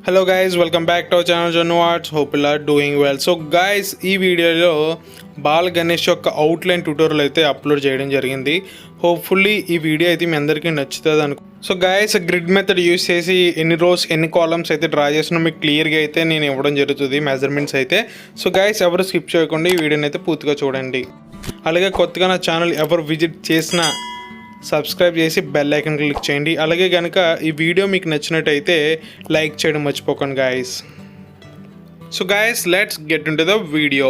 Hello guys, welcome back to our channel zone watts. Hope you are doing well. So guys, ఈ వీడియోలో ball Ganesh యొక్క outline tutorial అయితే upload చేయడం జరిగింది. Hopefully ఈ వీడియో అయితే మీ అందరికీ నచ్చుతుంది అనుకో. So guys, grid method use చేసి ఎన్ని రోస్ ఎన్ని కాలమ్స్ అయితే డ్రా చేసినా మీకు క్లియర్గా అయితే నేను ఇవ్వడం జరుగుతుంది మెజర్మెంట్స్ అయితే. సో గైస్, ఎవరు స్కిప్ చేయకుండా ఈ వీడియోని అయితే పూర్తిగా చూడండి. అలాగే కొత్తగా నా ఛానల్ ఎవరు విజిట్ చేసినా సబ్స్క్రైబ్ చేసి బెల్ ఐకాన్ క్లిక్ చేయండి. అలాగే కనుక ఈ వీడియో మీకు నచ్చినట్టయితే లైక్ చేయడం మర్చిపోకండి guys. So guys, let's get into the video.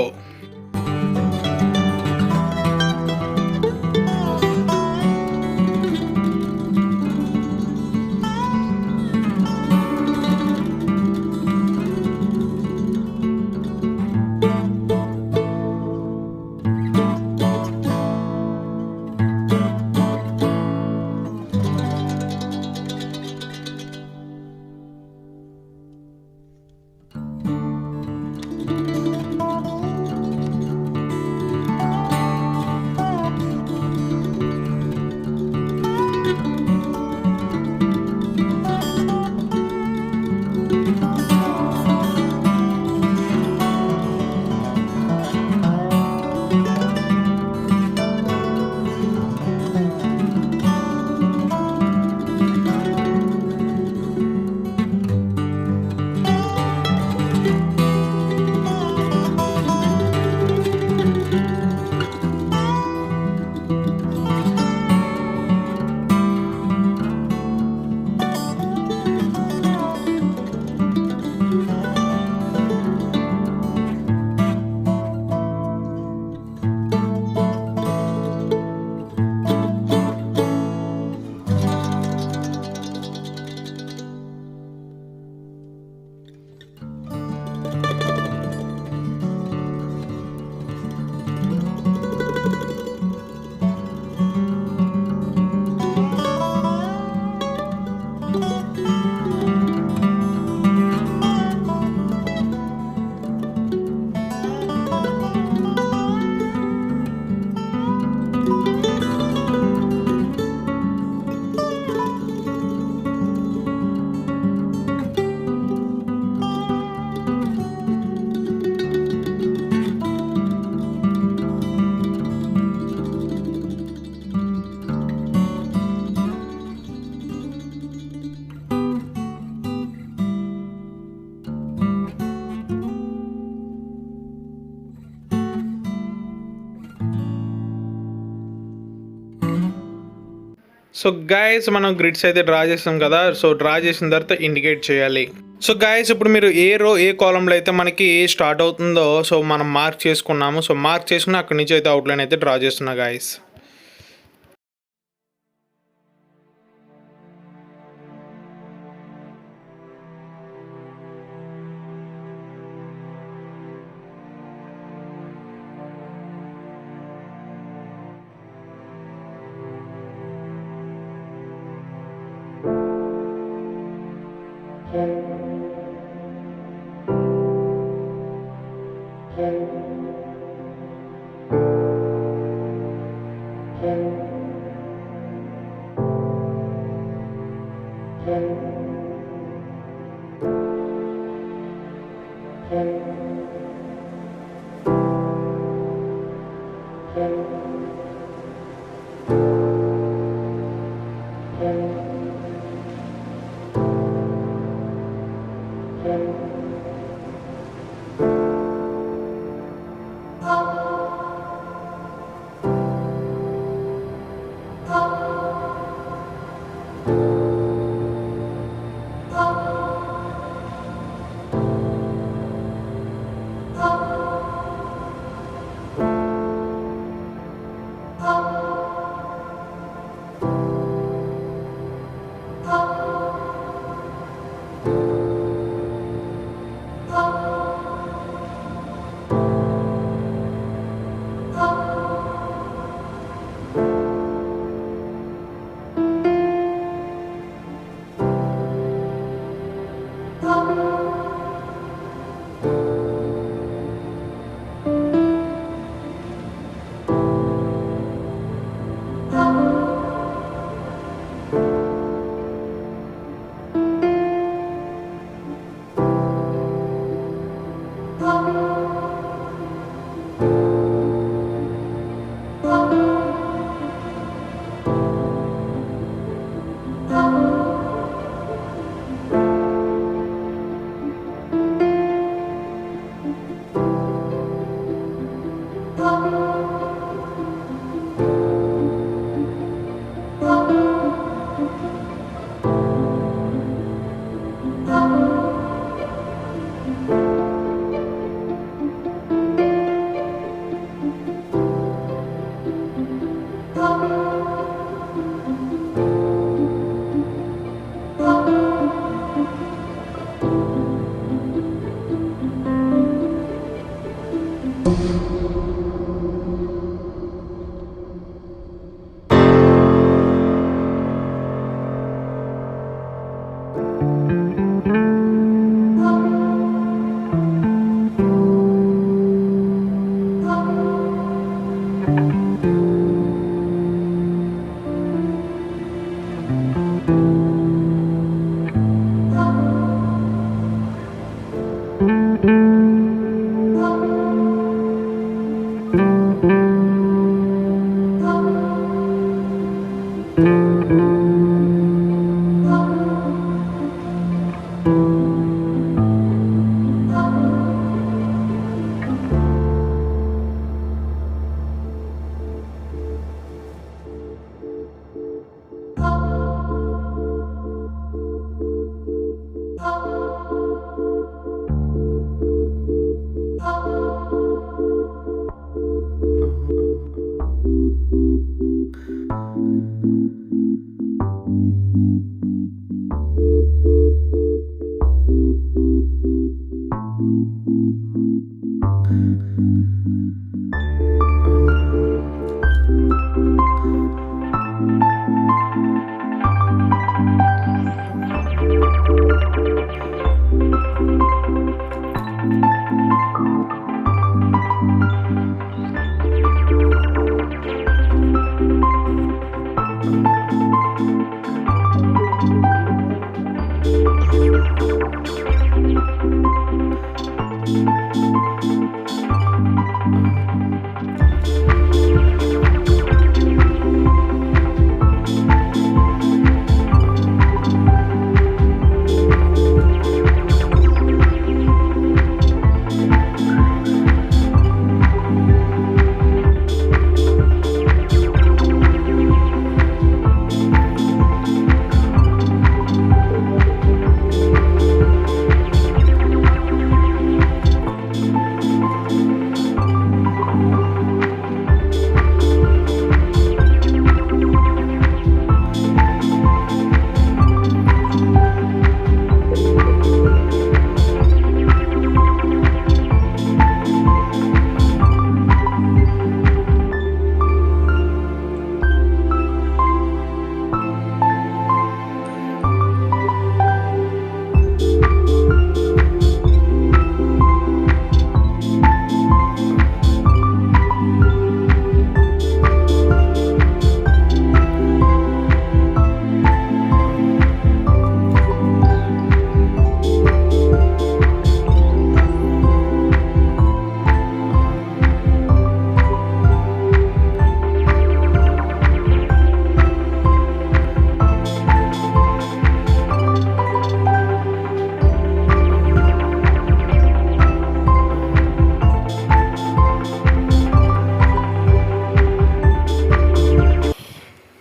So guys, మనం గ్రిడ్స్ అయితే డ్రా చేస్తాం కదా. సో డ్రా చేసిన తర్వాత ఇండికేట్ చేయాలి. సో గైస్, ఇప్పుడు మీరు ఏ రో ఏ కాలంలో అయితే మనకి స్టార్ట్ అవుతుందో సో మనం మార్క్ చేసుకున్నాము. సో మార్క్ చేసుకుని అక్కడి నుంచి అయితే అవుట్లైన్ అయితే డ్రా చేస్తున్నా గైస్.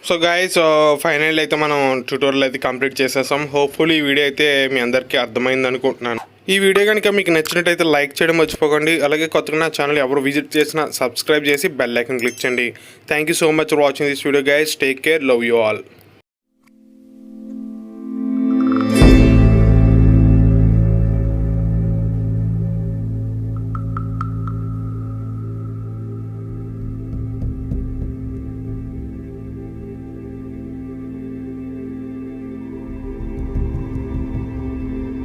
సో గైస్ ఫైనల్ అయితే మనం ట్యూటోరియల్ అయితే కంప్లీట్ చేసేసాం. హోప్ఫుల్లీ ఈ వీడియో అయితే మీ అందరికీ అర్థమైంది అనుకుంటున్నాను. ఈ వీడియో కనుక మీకు నచ్చినట్టయితే లైక్ చేయడం మర్చిపోకండి. అలాగే కొత్తగా నా ఛానల్ ఎవరు విజిట్ చేసినా సబ్స్క్రైబ్ చేసి బెల్ ఐకాన్ క్లిక్ చేయండి. Thank you so much for watching this video guys. Take care, love you all.